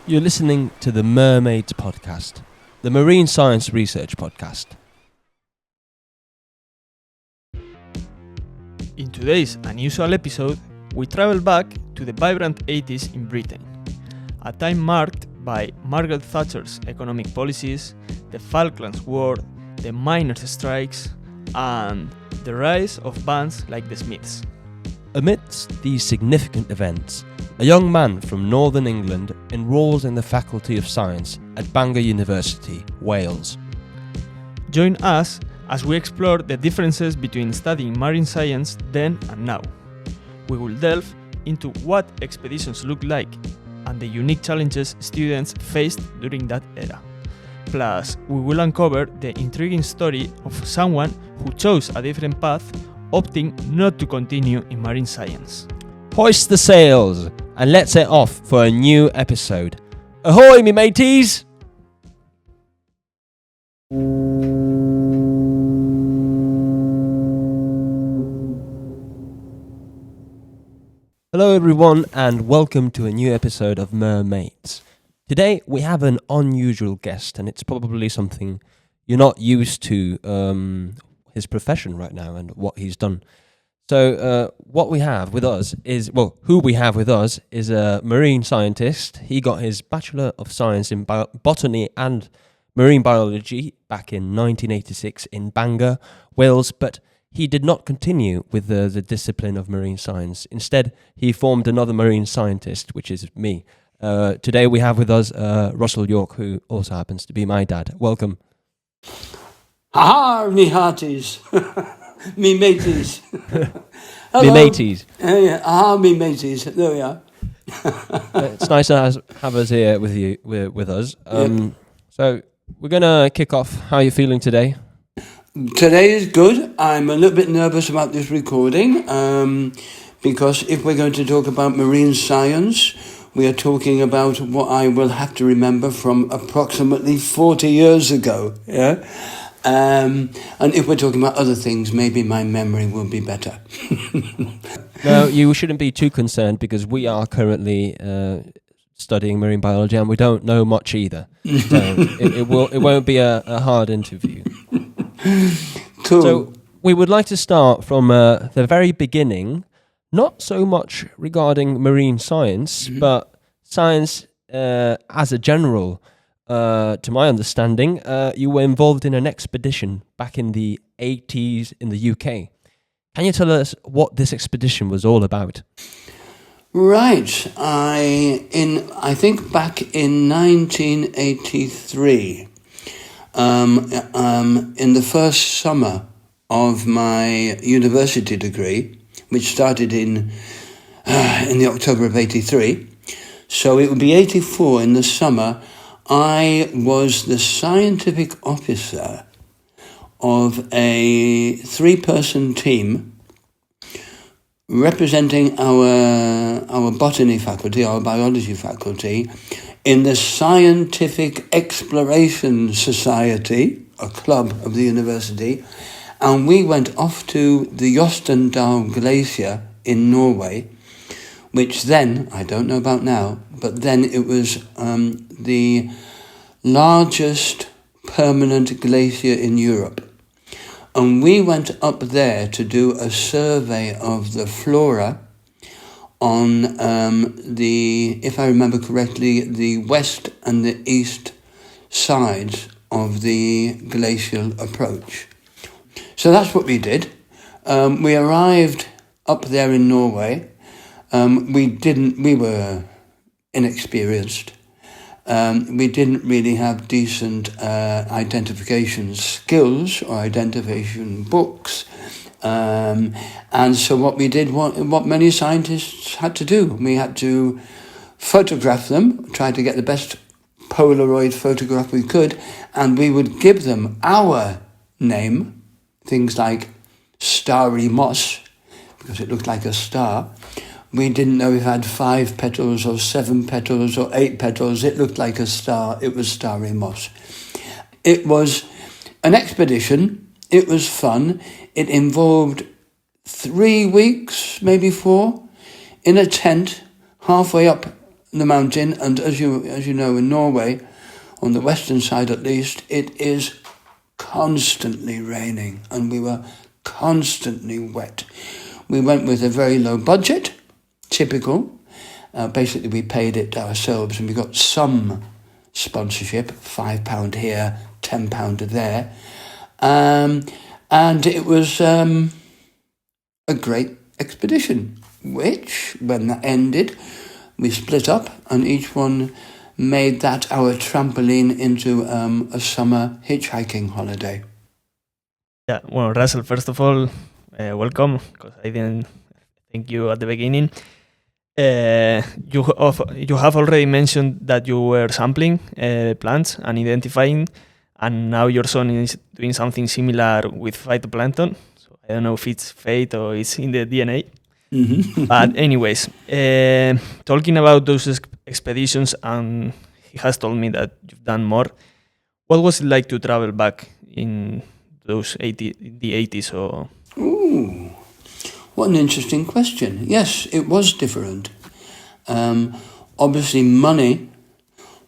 You're listening to the MER-Mates podcast, the marine science research podcast. In today's unusual episode, we travel back to the vibrant 80s in Britain, a time marked by Margaret Thatcher's economic policies, the Falklands War, the miners' strikes, and the rise of bands like the Smiths. Amidst these significant events, a young man from northern England enrolls in the Faculty of Science at Bangor University, Wales. Join us as we explore the differences between studying marine science then and now. We will delve into what expeditions looked like and the unique challenges students faced during that era. Plus, we will uncover the intriguing story of someone who chose a different path, opting not to continue in marine science. Hoist the sails and let's set off for a new episode. Ahoy, me mateys! Hello everyone and welcome to a new episode of MER-Mates. Today we have an unusual guest and it's probably something you're not used to, his profession right now and what he's done. So who we have with us is a marine scientist. He got his Bachelor of Science in Botany and Marine Biology back in 1986 in Bangor, Wales, but he did not continue with the discipline of marine science. Instead, he formed another marine scientist, which is me. Today we have with us Russell York, who also happens to be my dad. Welcome. Ha, me hearties. Me mateys. Me mateys. Me mateys. There we are. It's nice to have us here with us. So we're gonna kick off. How are you feeling today? Today is good. I'm a little bit nervous about this recording because if we're going to talk about marine science, we are talking about what I will have to remember from approximately 40 years ago. Yeah. And if we're talking about other things, maybe my memory will be better. No, you shouldn't be too concerned because we are currently studying marine biology and we don't know much either. So it won't be a hard interview. Cool. So we would like to start from the very beginning, not so much regarding marine science, but science as a general. To my understanding, you were involved in an expedition back in the 80s in the UK. Can you tell us what this expedition was all about? Right. I think back in 1983, in the first summer of my university degree, which started in the October of 83, so it would be 84 in the summer. I was the scientific officer of a 3-person team representing our botany faculty, our biology faculty, in the Scientific Exploration Society, a club of the university, and we went off to the Jostendal Glacier in Norway, which then, I don't know about now, but then it was the largest permanent glacier in Europe. And we went up there to do a survey of the flora on if I remember correctly, the west and the east sides of the glacial approach. So that's what we did. We arrived up there in Norway. We were inexperienced. We didn't really have decent identification skills or identification books. And so what we did, what many scientists had to do, we had to photograph them, try to get the best Polaroid photograph we could, and we would give them our name, things like Starry Moss, because it looked like a star. We didn't know if it had 5 petals or 7 petals or 8 petals. It looked like a star. It was starry moss. It was an expedition. It was fun. It involved 3 weeks, maybe 4, in a tent halfway up the mountain, and as you know, in Norway, on the western side at least, it is constantly raining, and we were constantly wet. We went with a very low budget, typical. Basically, we paid it ourselves, and we got some sponsorship, £5 here, £10 there. And it was a great expedition, which, when that ended, we split up, and each one made that our trampoline into a summer hitchhiking holiday. Yeah, well, Russell, first of all, welcome, because I didn't thank you at the beginning. You have already mentioned that you were sampling plants and identifying, and now your son is doing something similar with phytoplankton. So I don't know if it's fate or it's in the DNA. Mm-hmm. But anyways, talking about those expeditions, and he has told me that you've done more. What was it like to travel back in those the 80s? Or Ooh, what an interesting question. Yes, it was different. Obviously, money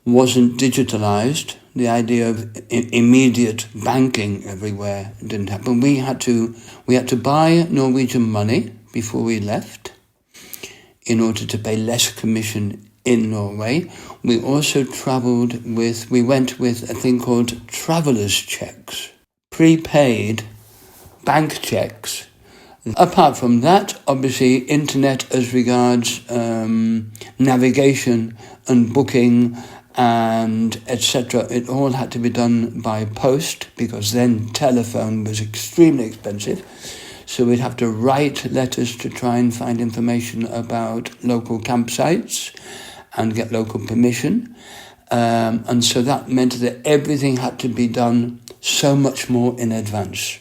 wasn't digitalized. The idea of immediate banking everywhere didn't happen. We had to buy Norwegian money before we left in order to pay less commission in Norway. We also we went with a thing called traveller's checks, prepaid bank checks. Apart from that, obviously, internet as regards navigation and booking and etc., it all had to be done by post, because then telephone was extremely expensive. So we'd have to write letters to try and find information about local campsites and get local permission. And so that meant that everything had to be done so much more in advance.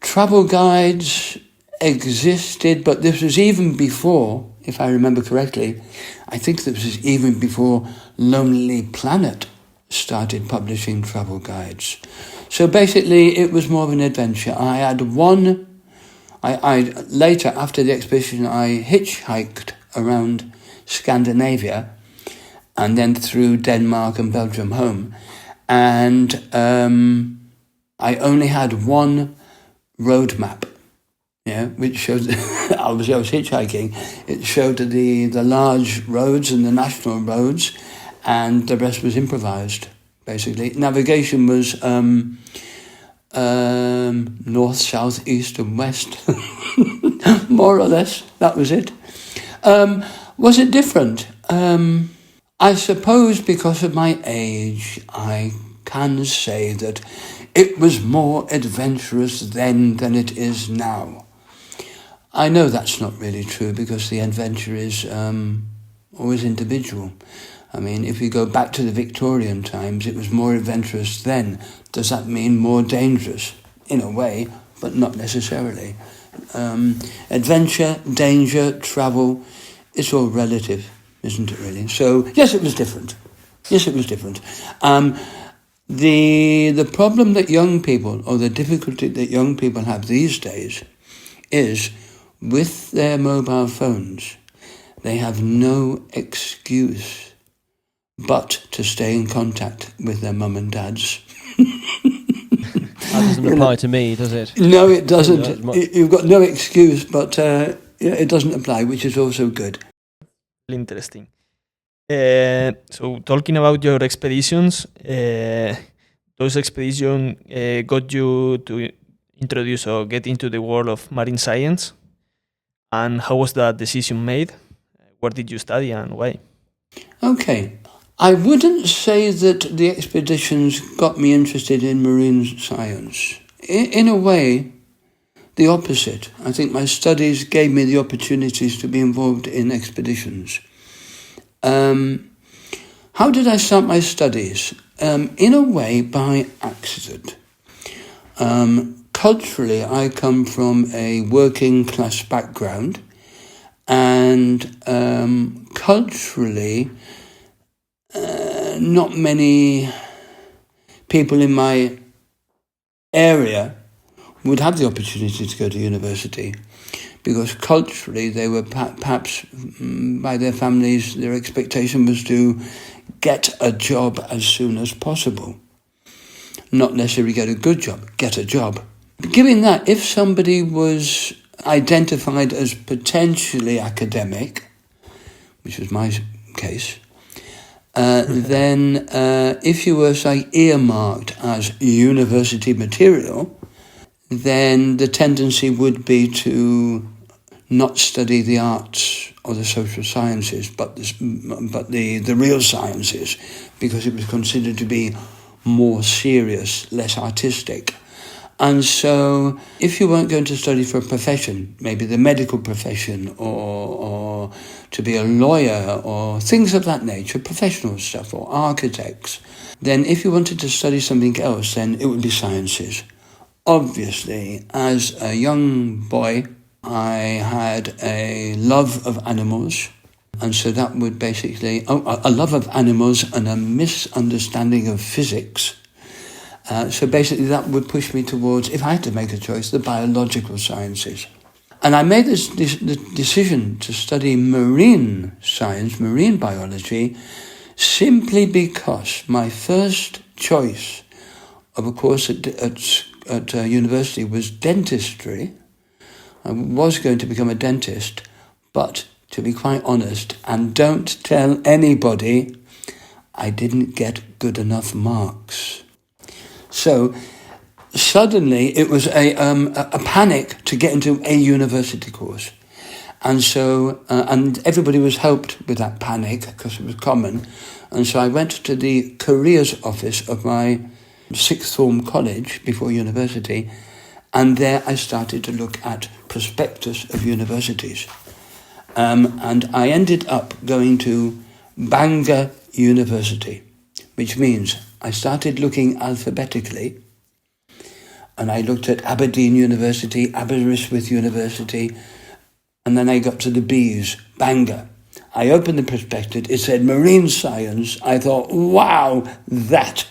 Travel guides existed, but this was even before, if I remember correctly, I think this was even before Lonely Planet started publishing travel guides. So basically it was more of an adventure. I had later, after the expedition, I hitchhiked around Scandinavia and then through Denmark and Belgium home. And I only had one road map, which showed, obviously I was hitchhiking, it showed the large roads and the national roads, and the rest was improvised, basically. Navigation was north, south, east and west, more or less, that was it. Was it different? I suppose because of my age, I can say that it was more adventurous then than it is now. I know that's not really true, because the adventure is always individual. I mean, if we go back to the Victorian times, it was more adventurous then. Does that mean more dangerous? In a way, but not necessarily. Adventure, danger, travel, it's all relative, isn't it really? So, yes, it was different. The problem that young people, or the difficulty that young people have these days, is with their mobile phones, they have no excuse but to stay in contact with their mum and dads. That doesn't apply to me, does it? No, it doesn't. You've got no excuse, but it doesn't apply, which is also good. interesting. So talking about your expeditions, those expeditions got you to introduce or get into the world of marine science. And how was that decision made? Where did you study and why? Okay. I wouldn't say that the expeditions got me interested in marine science. In a way, the opposite. I think my studies gave me the opportunities to be involved in expeditions. How did I start my studies? In a way, by accident. Culturally, I come from a working class background, and culturally, not many people in my area would have the opportunity to go to university, because culturally they were perhaps, by their families, their expectation was to get a job as soon as possible. Not necessarily get a good job, get a job. Given that, if somebody was identified as potentially academic, which was my case, then if you were, say, earmarked as university material, then the tendency would be to not study the arts or the social sciences, but the real sciences, because it was considered to be more serious, less artistic. And so if you weren't going to study for a profession, maybe the medical profession or to be a lawyer or things of that nature, professional stuff, or architects, then if you wanted to study something else, then it would be sciences. Obviously, as a young boy, I had a love of animals, and so that would basically, a love of animals and a misunderstanding of physics. So basically that would push me towards, if I had to make a choice, the biological sciences. And I made this decision to study marine science, marine biology, simply because my first choice of a course at university was dentistry. I was going to become a dentist, but to be quite honest, and don't tell anybody, I didn't get good enough marks. So suddenly it was a panic to get into a university course. And so, and everybody was helped with that panic because it was common. And so I went to the careers office of my sixth form college before university, and there I started to look at prospectus of universities. And I ended up going to Bangor University, which means I started looking alphabetically, and I looked at Aberdeen University, Aberystwyth University, and then I got to the B's, Bangor. I opened the prospectus, it said marine science. I thought, wow, that.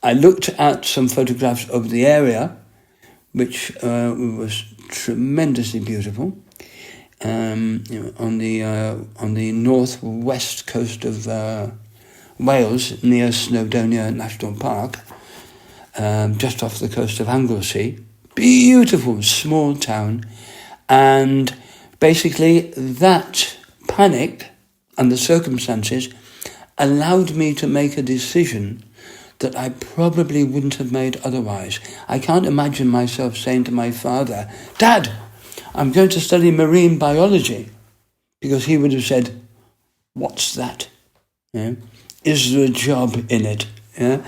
I looked at some photographs of the area, which was tremendously beautiful, on the northwest coast of Wales, near Snowdonia National Park, just off the coast of Anglesey. Beautiful small town. And basically that panic and the circumstances allowed me to make a decision that I probably wouldn't have made otherwise. I can't imagine myself saying to my father, Dad, I'm going to study marine biology, because he would have said, what's that? Yeah? Is there a job in it? Yeah?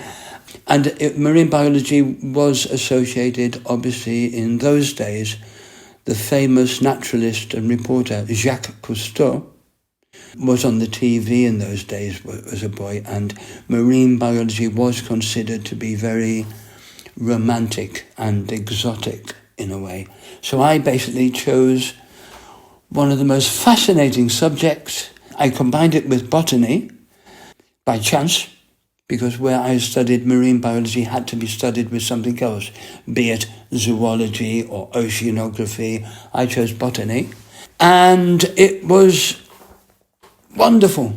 And marine biology was associated, obviously, in those days, the famous naturalist and reporter Jacques Cousteau was on the TV in those days as a boy, and marine biology was considered to be very romantic and exotic in a way. So I basically chose one of the most fascinating subjects. I combined it with botany by chance, because where I studied marine biology had to be studied with something else, be it zoology or oceanography. I chose botany, and it was wonderful.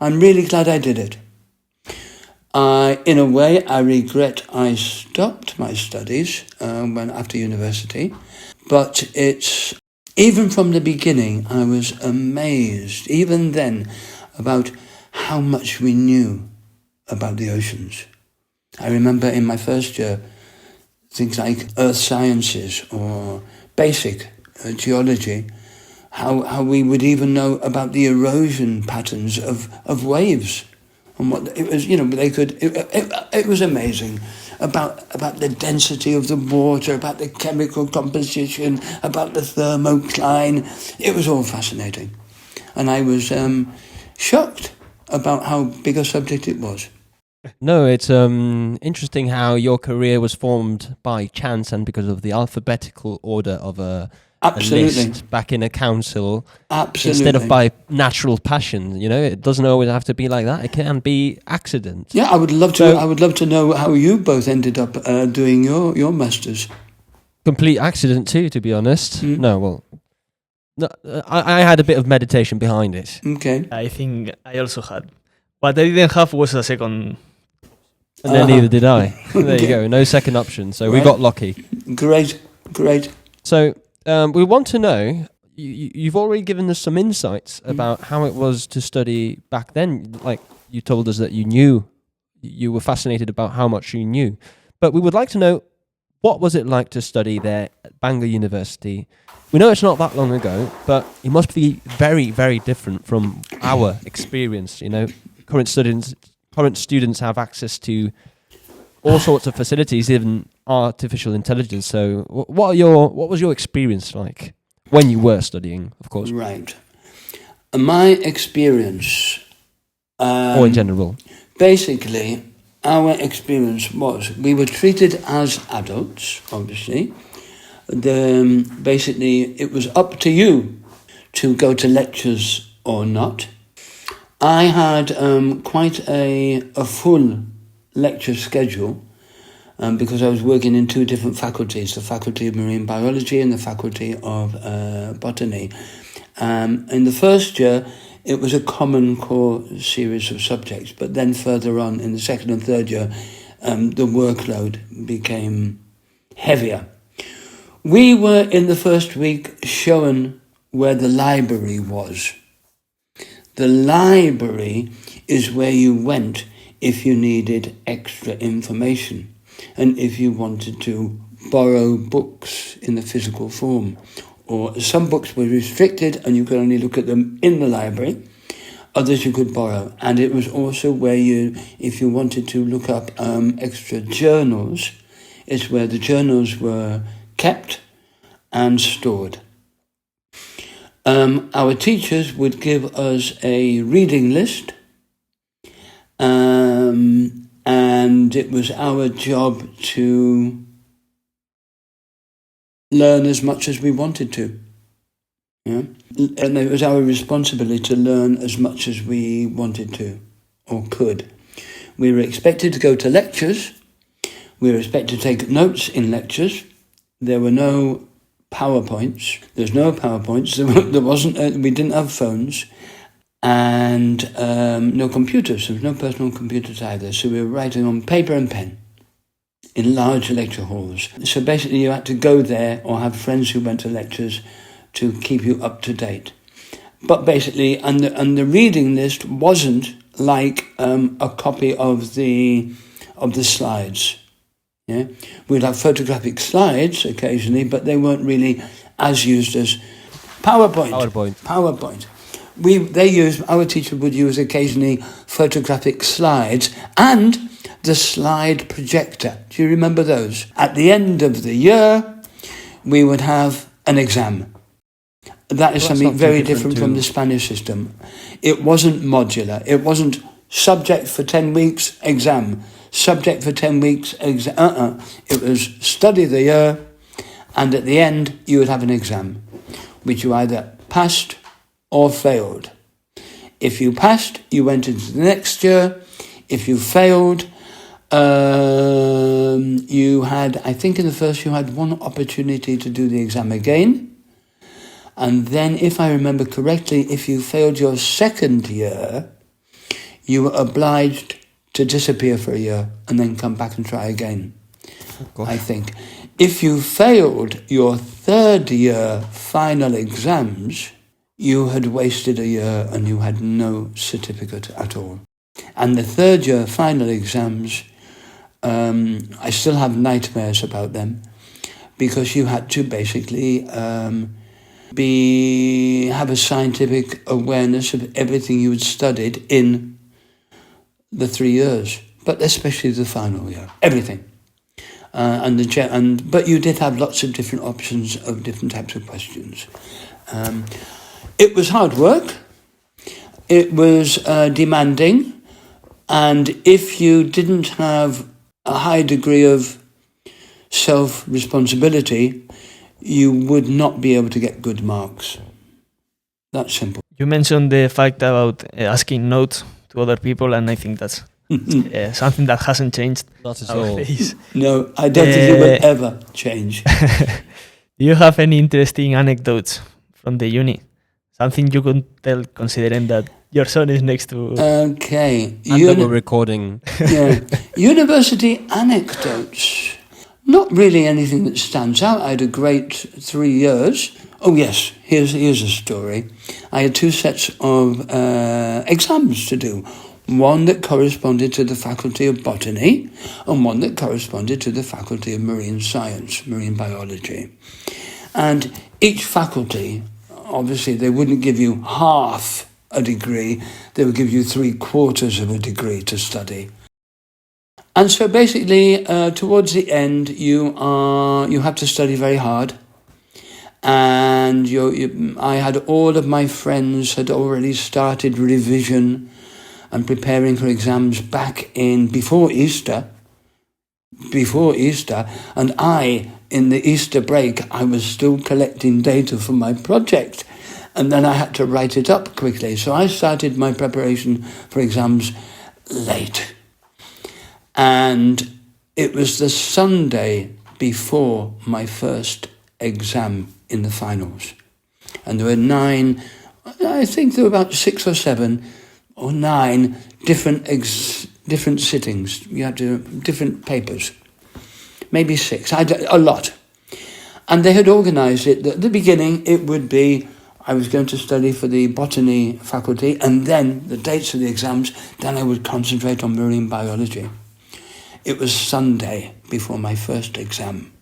I'm really glad I did it. In a way, I regret I stopped my studies after university, but it's, even from the beginning, I was amazed, even then, about how much we knew about the oceans. I remember in my first year, things like earth sciences or basic geology, how we would even know about the erosion patterns of waves. And what it was, they could. It was amazing about the density of the water, about the chemical composition, about the thermocline. It was all fascinating, and I was shocked about how big a subject it was. No, it's interesting how your career was formed by chance and because of the alphabetical order of a list back in a council. Absolutely. Instead of by natural passion, it doesn't always have to be like that. It can be accident. Yeah, I would love to. I would love to know how you both ended up doing your masters. complete accident too, to be honest. Mm. No, well, no, I had a bit of meditation behind it. Okay. I think I also had. What I didn't have was a second. And then neither did I. There you go. No second option. So we Right. got lucky. Great. So we want to know, you've already given us some insights about how it was to study back then. Like you told us that you were fascinated about how much you knew. But we would like to know, what was it like to study there at Bangor University? We know it's not that long ago, but it must be very, very different from our experience. You know, current students have access to all sorts of facilities, even artificial intelligence. So, what was your experience like when you were studying? Of course, Right. My experience, or in general. basically, our experience was we were treated as adults. Obviously, basically it was up to you to go to lectures or not. I had quite a full lecture schedule because I was working in two different faculties, the Faculty of Marine Biology and the Faculty of Botany. In the first year, it was a common core series of subjects, but then further on in the second and third year, the workload became heavier. We were in the first week shown where the library was. The library is where you went if you needed extra information and if you wanted to borrow books in the physical form. Or some books were restricted and you could only look at them in the library. Others you could borrow. And it was also where if you wanted to look up extra journals, it's where the journals were kept and stored. Our teachers would give us a reading list, and it was our job to learn as much as we wanted to. Yeah? And it was our responsibility to learn as much as we wanted to or could. We were expected to go to lectures. We were expected to take notes in lectures. There were no PowerPoints. There's no PowerPoints. There wasn't. We didn't have phones, and no computers. There was no personal computers either. So we were writing on paper and pen in large lecture halls. So basically, you had to go there or have friends who went to lectures to keep you up to date. But basically, and the reading list wasn't like a copy of the slides. Yeah, we'd have photographic slides occasionally, but they weren't really as used as PowerPoint. Our teacher would use occasionally photographic slides and the slide projector. Do you remember those? At the end of the year, we would have an exam. That is something very different from the Spanish system. It wasn't modular. It wasn't subject for 10 weeks, exam. Subject for 10 weeks, exam. It was study the year, and at the end, you would have an exam, which you either passed or failed. If you passed, you went into the next year. If you failed, you had, I think in the first you had one opportunity to do the exam again. And then, if I remember correctly, if you failed your second year, you were obliged to disappear for a year and then come back and try again, I think. If you failed your third year final exams, you had wasted a year and you had no certificate at all. And the third year final exams, I still have nightmares about them because you had to basically have a scientific awareness of everything you had studied in the 3 years, but especially the final year, everything. But you did have lots of different options of different types of questions. It was hard work. It was demanding, and if you didn't have a high degree of self-responsibility, you would not be able to get good marks. That's simple. You mentioned the fact about asking notes to other people, and I think that's Something that hasn't changed Not at all. nowadays. No, I don't think it will ever change. Do you have any interesting anecdotes from the uni? Something you could tell, considering that your son is next to... Okay. And that we're recording. Yeah. University anecdotes. Not really anything that stands out. I had a great 3 years. Oh yes, here's a story. I had 2 sets of exams to do. One that corresponded to the Faculty of Botany and one that corresponded to the Faculty of Marine Science, Marine Biology. And each faculty, obviously they wouldn't give you half a degree, they would give you 3/4 of a degree to study. And so basically, towards the end, you have to study very hard. And I had all of my friends had already started revision and preparing for exams back in before Easter, and in the Easter break, I was still collecting data for my project, and then I had to write it up quickly. So I started my preparation for exams late. And it was the Sunday before my first exam in the finals. And there were 9, I think there were about 6 or 7 or 9 different sittings. You had to different papers, maybe 6, a lot. And they had organised it that at the beginning it would be I was going to study for the botany faculty, and then the dates of the exams, then I would concentrate on marine biology. It was Sunday before my first exam,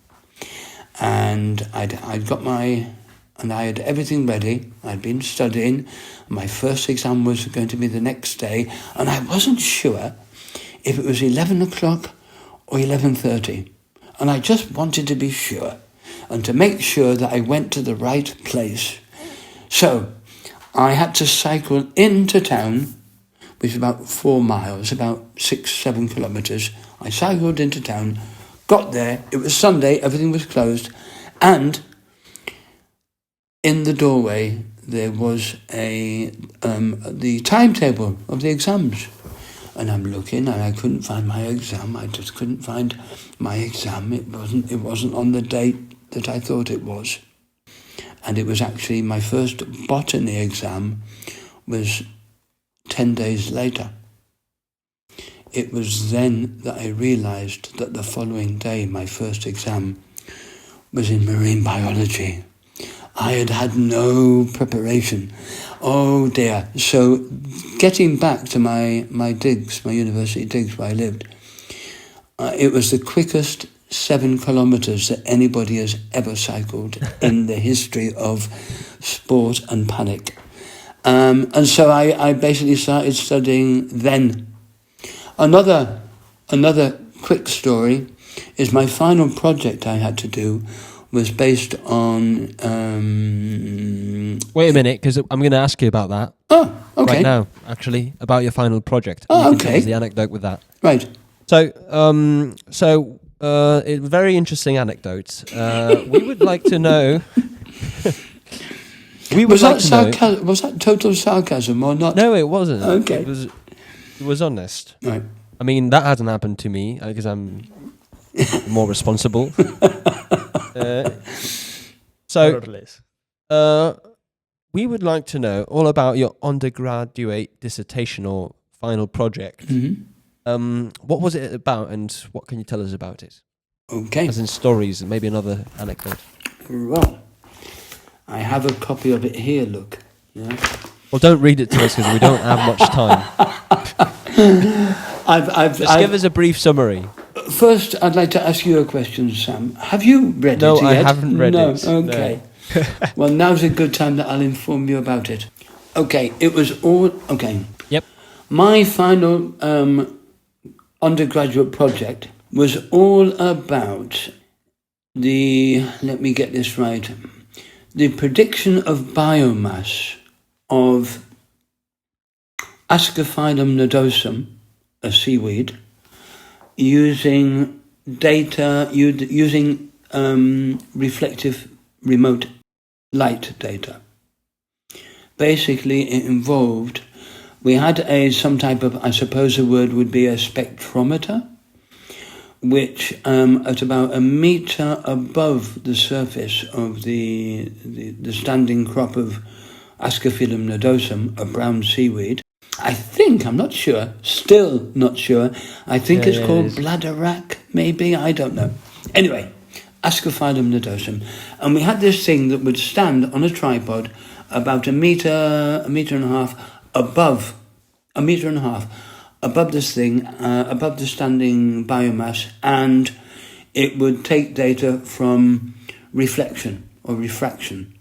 and I had everything ready. I'd been studying. My first exam was going to be the next day, and I wasn't sure if it was 11 o'clock or 11:30. And I just wanted to be sure, and to make sure that I went to the right place. So I had to cycle into town, which is about 4 miles, about 6-7 kilometres. I cycled into town, got there, it was Sunday, everything was closed, and in the doorway there was the timetable of the exams. And I'm looking and I couldn't find my exam. I just couldn't find my exam. It wasn't on the date that I thought it was. And it was actually my first botany exam was 10 days later. It was then that I realised that the following day my first exam was in marine biology. I had had no preparation. Oh dear. So getting back to my digs, my university digs where I lived, it was the quickest 7 kilometres that anybody has ever cycled in the history of sport and panic. And so I basically started studying then. Another quick story is my final project I had to do was based on... Wait a minute, because I'm going to ask you about that. Oh, okay. Right now, actually, about your final project. Oh, You can tell okay. us the anecdote with that. Right. So, a very interesting anecdote. We would like to know... Was that total sarcasm or not? No, it wasn't. Okay. It was honest. Right. I mean, that hasn't happened to me because I'm more responsible. More or less. We would like to know all about your undergraduate dissertation or final project. Mm-hmm. What was it about, and what can you tell us about it? Okay. As in stories, and maybe another anecdote. Well, I have a copy of it here, look. Yeah. Well, don't read it to us because we don't have much time. Just give us a brief summary. First, I'd like to ask you a question, Sam. Have you read it yet? No, I haven't read it. Okay. Well, now's a good time that I'll inform you about it. Okay, it was all... Okay. Yep. My final undergraduate project was all about let me get this right, the prediction of biomass of Ascophyllum nodosum, a seaweed, using data, using reflective remote light data. Basically, it involved We had some type of, I suppose the word would be a spectrometer, which at about a metre above the surface of the standing crop of Ascophyllum nodosum, a brown seaweed. I'm not sure, still not sure. I think it's called bladderwrack, maybe, I don't know. Anyway, Ascophyllum nodosum. And we had this thing that would stand on a tripod about a metre and a half above this thing, above the standing biomass, and it would take data from reflection or refraction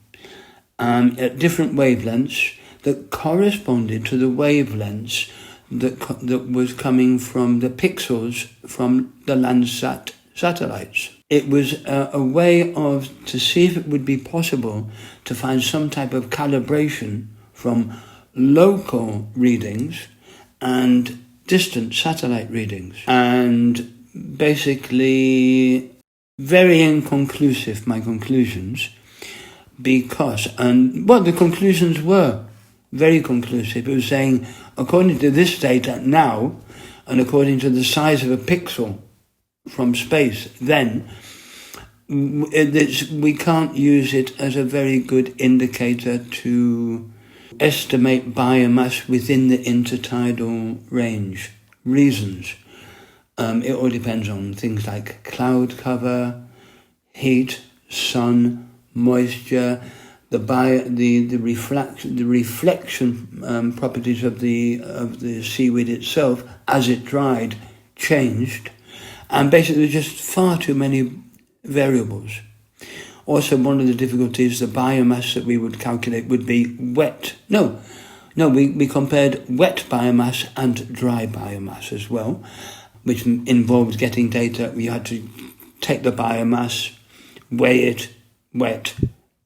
at different wavelengths that corresponded to the wavelengths that was coming from the pixels from the Landsat satellites. It was a way to see if it would be possible to find some type of calibration from local readings and distant satellite readings. And basically, very inconclusive, my conclusions, the conclusions were very conclusive. It was saying, according to this data now, and according to the size of a pixel from space then, we can't use it as a very good indicator to estimate biomass within the intertidal range. Reasons. It all depends on things like cloud cover, heat, sun, moisture, the reflection properties of the seaweed itself as it dried changed, and basically just far too many variables. Also, one of the difficulties, the biomass that we would calculate would be wet. We compared wet biomass and dry biomass as well, which involved getting data. We had to take the biomass, weigh it, wet,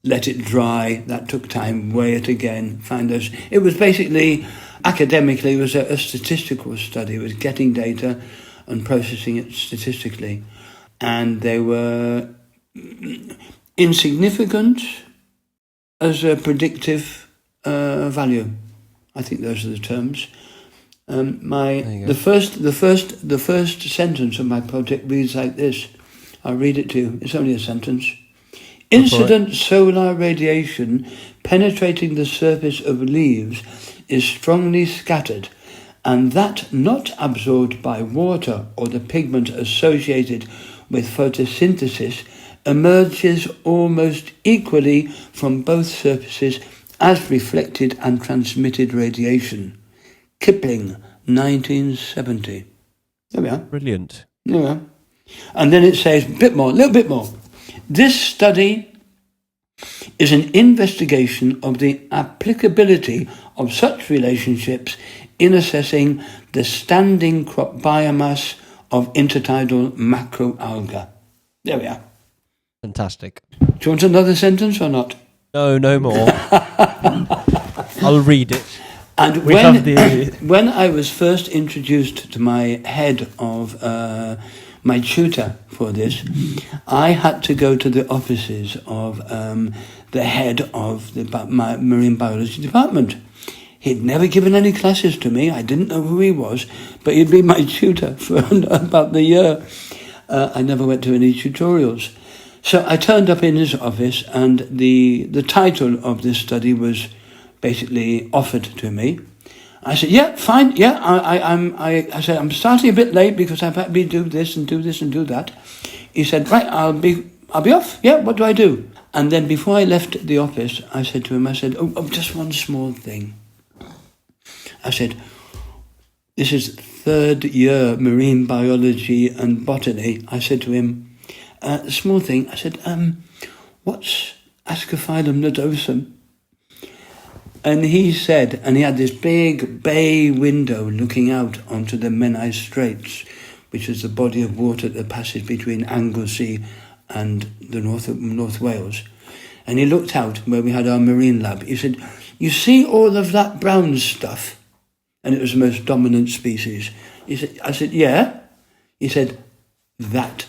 let it dry. That took time. Weigh it again, find those. It was basically, academically, it was a statistical study. It was getting data and processing it statistically. And they were insignificant as a predictive value. I think those are the terms. The first sentence of my project reads like this. I'll read it to you. It's only a sentence. Incident solar radiation penetrating the surface of leaves is strongly scattered, and that not absorbed by water or the pigment associated with photosynthesis emerges almost equally from both surfaces as reflected and transmitted radiation. Kipling, 1970. There we are. Brilliant. There we are. And then it says a little bit more. This study is an investigation of the applicability of such relationships in assessing the standing crop biomass of intertidal macroalga. There we are. Fantastic. Do you want another sentence or not? No more. I'll read it. And when I was first introduced to my head of my tutor for this, I had to go to the offices of the head of my marine biology department. He'd never given any classes to me. I didn't know who he was, but he'd been my tutor for about the year. I never went to any tutorials. So I turned up in his office, and the title of this study was basically offered to me. I said, yeah, fine, yeah, I said, I'm starting a bit late because I've had to do this and do this and do that. He said, right, I'll be off, yeah, what do I do? And then before I left the office, I said to him, oh, just one small thing. I said, this is third year marine biology and botany. I said to him, small thing, I said, what's Ascophyllum nodosum? And he said, and he had this big bay window looking out onto the Menai Straits, which is the body of water that passes between Anglesey and the North Wales. And he looked out where we had our marine lab. He said, you see all of that brown stuff? And it was the most dominant species. I said, yeah. He said, that.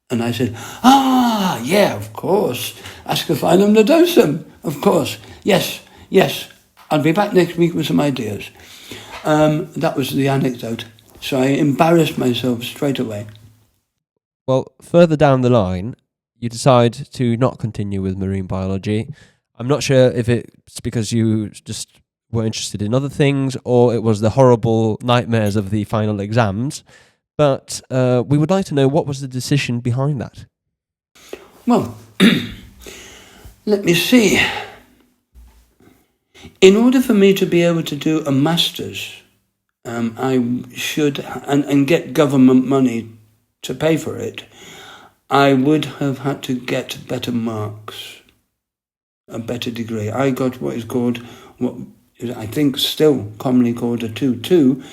And I said, yeah, of course. Ascophyllum nodosum, of course. Yes. I'll be back next week with some ideas. That was the anecdote. So I embarrassed myself straight away. Well, further down the line, you decide to not continue with marine biology. I'm not sure if it's because you just were interested in other things or it was the horrible nightmares of the final exams, but we would like to know what was the decision behind that. Well, let me see. In order for me to be able to do a master's, I should, and get government money to pay for it, I would have had to get better marks, a better degree. I got what is called, what is I think still commonly called a 2-2,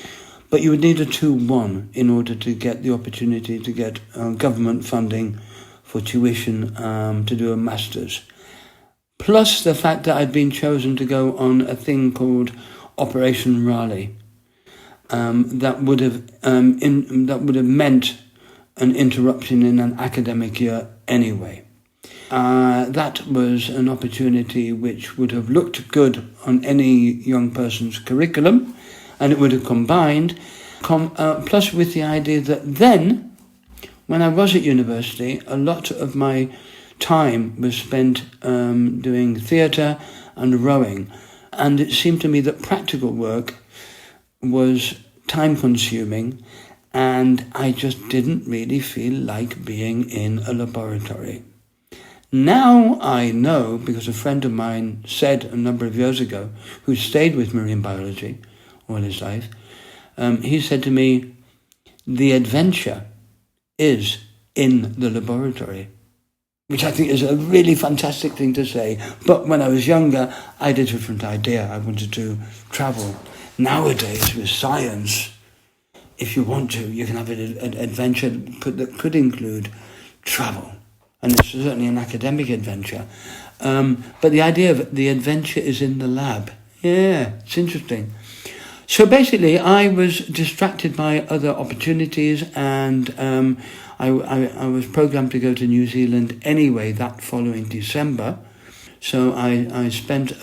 but you would need a 2-1 in order to get the opportunity to get government funding for tuition to do a master's. Plus the fact that I'd been chosen to go on a thing called Operation Raleigh, that would have meant an interruption in an academic year anyway. That was an opportunity which would have looked good on any young person's curriculum, and it would have combined, plus with the idea that then, when I was at university, a lot of my time was spent doing theatre and rowing, and it seemed to me that practical work was time-consuming, and I just didn't really feel like being in a laboratory. Now I know, because a friend of mine said a number of years ago, who stayed with marine biology all his life, he said to me, the adventure is in the laboratory, which I think is a really fantastic thing to say. But when I was younger, I had a different idea. I wanted to travel. Nowadays, with science, if you want to, you can have an adventure that could include travel. And it's certainly an academic adventure. But the idea of the adventure is in the lab. Yeah, it's interesting. So basically, I was distracted by other opportunities, and I was programmed to go to New Zealand anyway that following December. So I spent,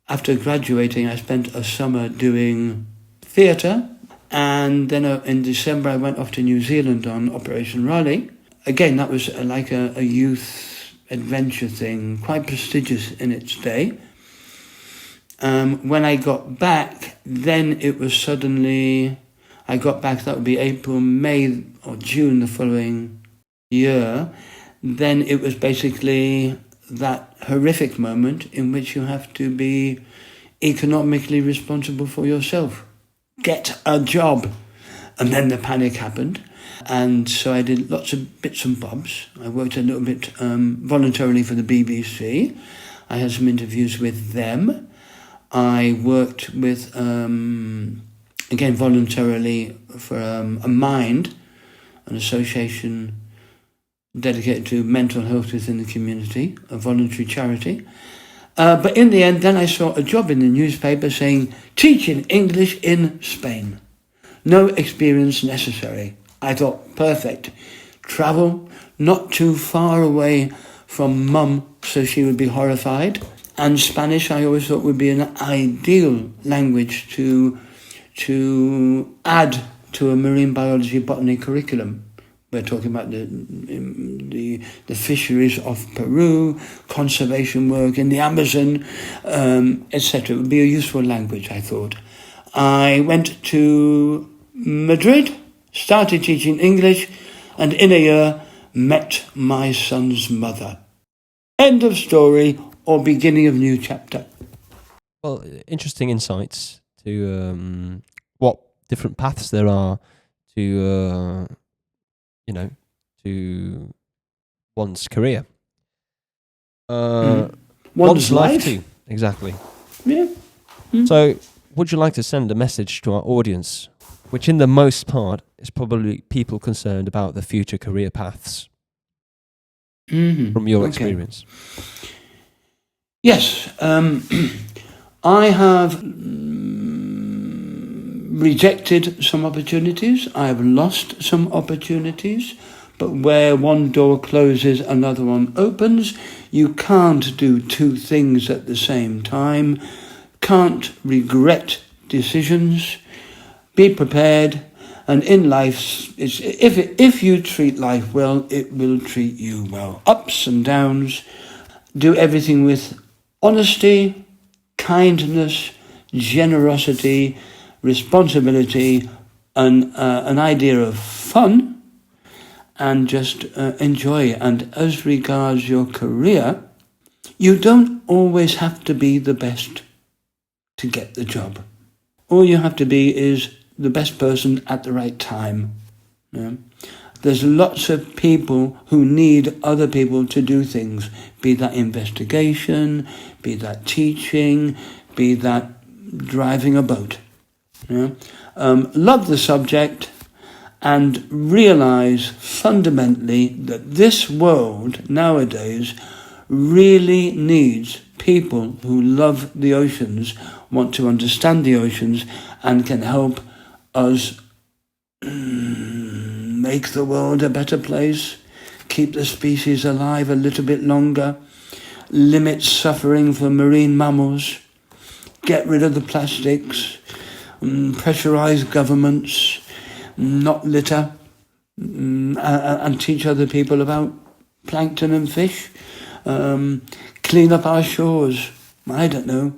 after graduating, I spent a summer doing theatre, and then in December I went off to New Zealand on Operation Raleigh. Again, that was like a youth adventure thing, quite prestigious in its day. When I got back, then it was suddenly, I got back, that would be April, May or June the following year. Then it was basically that horrific moment in which you have to be economically responsible for yourself. Get a job. And then the panic happened. And so I did lots of bits and bobs. I worked a little bit voluntarily for the BBC. I had some interviews with them. I worked with, again, voluntarily for a Mind, an association dedicated to mental health within the community, a voluntary charity. But in the end, then I saw a job in the newspaper saying, teaching English in Spain. No experience necessary. I thought, perfect. Travel, not too far away from Mum, so she would be horrified. And Spanish, I always thought, would be an ideal language to add to a marine biology botany curriculum. We're talking about the fisheries of Peru, conservation work in the Amazon, etc. It would be a useful language, I thought. I went to Madrid, started teaching English, and in a year met my son's mother. End of story, or beginning of new chapter. Well, interesting insights to what different paths there are to, to one's career. One's life too, exactly. Yeah. So, would you like to send a message to our audience, which in the most part is probably people concerned about the future career paths from your experience? Yes, I have rejected some opportunities. I have lost some opportunities. But where one door closes, another one opens. You can't do two things at the same time. Can't regret decisions, be prepared, and in life, if you treat life well, it will treat you well. Ups and downs, do everything with honesty, kindness, generosity, responsibility, and an idea of fun, and just enjoy. And as regards your career, you don't always have to be the best to get the job. All you have to be is the best person at the right time. Yeah? There's lots of people who need other people to do things, be that investigation, be that teaching, be that driving a boat. Yeah? Love the subject and realise fundamentally that this world nowadays really needs people who love the oceans, want to understand the oceans, and can help us make the world a better place, keep the species alive a little bit longer, limit suffering for marine mammals, get rid of the plastics, pressurise governments, not litter, and teach other people about plankton and fish, clean up our shores, I don't know,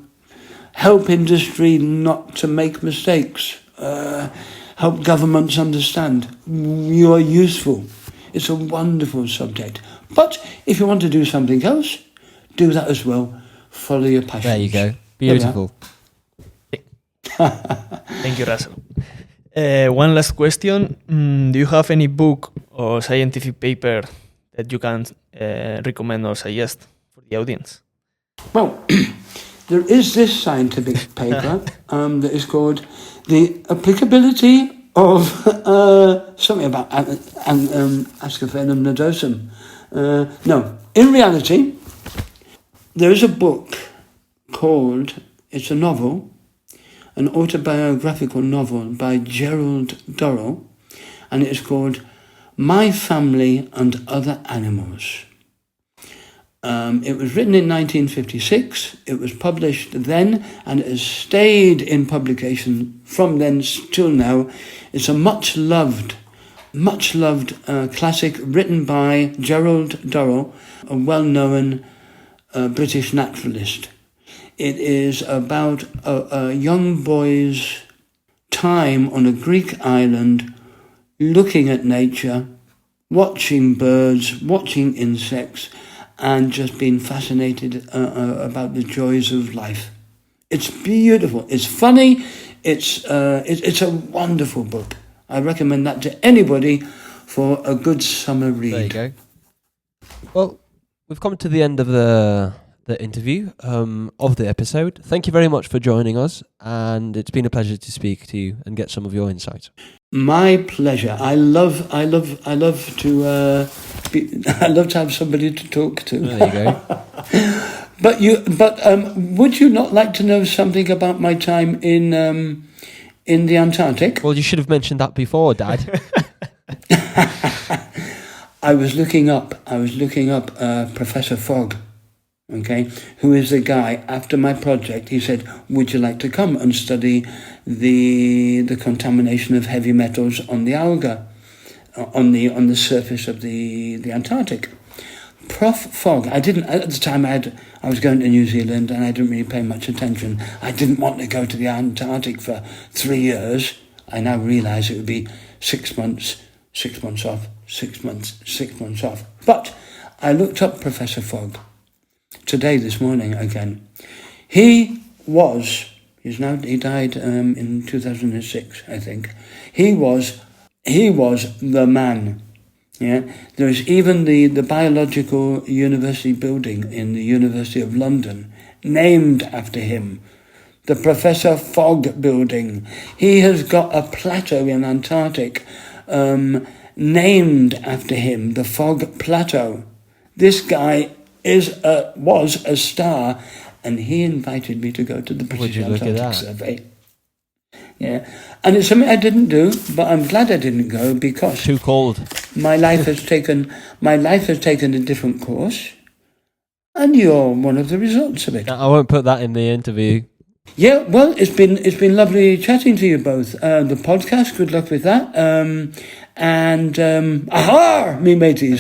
help industry not to make mistakes, help governments understand you are useful. It's a wonderful subject. But if you want to do something else, do that as well. Follow your passion. There you go. Beautiful. Thank you, Russell. One last question. Do you have any book or scientific paper that you can recommend or suggest for the audience? Well, there is this scientific paper that is called The Applicability of something about Ascophenum nodosum. No, in reality, there is a book called, it's a novel, an autobiographical novel by Gerald Durrell, and it is called My Family and Other Animals. It was written in 1956, it was published then, and it has stayed in publication from then till now. It's a much-loved classic written by Gerald Durrell, a well-known British naturalist. It is about a young boy's time on a Greek island, looking at nature, watching birds, watching insects, and just being fascinated about the joys of life. It's beautiful. It's funny. It's a wonderful book. I recommend that to anybody for a good summer read. There you go. Well, we've come to the end of the interview of the episode. Thank you very much for joining us, and it's been a pleasure to speak to you and get some of your insights. My pleasure. I love to have somebody to talk to. There you go. But would you not like to know something about my time in the Antarctic? Well, you should have mentioned that before, Dad. I was looking up Professor Fogg, okay, who is the guy, after my project, he said, would you like to come and study the contamination of heavy metals on the alga, on the surface of the Antarctic? Prof. Fogg, at the time I was going to New Zealand and I didn't really pay much attention. I didn't want to go to the Antarctic for 3 years. I now realise it would be 6 months, 6 months off, 6 months, 6 months off. But I looked up Professor Fogg this morning again. He died in 2006, I think. He was the man. Yeah, there's even the biological university building in the University of London named after him, the Professor Fogg building. He has got a plateau in Antarctic named after him, the Fogg Plateau. This guy was a star, and he invited me to go to the British Antarctic Survey. Yeah, and it's something I didn't do, but I'm glad I didn't go because too cold. My life has taken a different course, and you're one of the results of it. I won't put that in the interview. Yeah, well, it's been lovely chatting to you both. The podcast, good luck with that. And aha, me mateys.